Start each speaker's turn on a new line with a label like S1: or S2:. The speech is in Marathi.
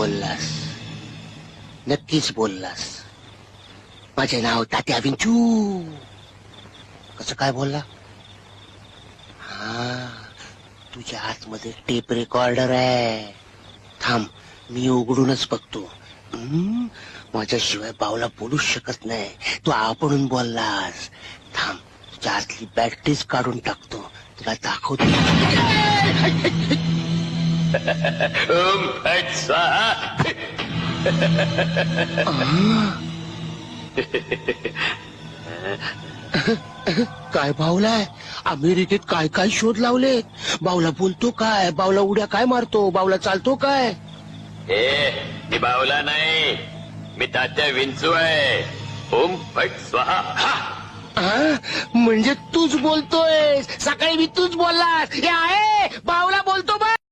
S1: बोललास, नक्कीच बोललास. माझे नाव तात्या विंचू. कसं काय बोलला? हा, तुझ्या आतमध्ये टेप रेकॉर्डर आहे. थांब, मी उघडूनच बघतो. माझ्याशिवाय बावला बोलूच शकत नाही. तू आपणून बोललास. थांब, तुझ्या आतली बॅटरीच काढून टाकतो. तुला दाखवतो.
S2: ओम फट स्वाहा.
S1: काय बावलाय? अमेरिकेत काय काय शोध लावले. बावला बोलतो काय? बावला उड्या काय मारतो? बावला चालतो काय?
S2: मी बावला नाही, मी तात्या विंचू आहे. ओम फट स्वाहा.
S1: म्हणजे तूच बोलतोय. सकाळी मी तूच बोललास. हे आहे बावला बोलतो बघ.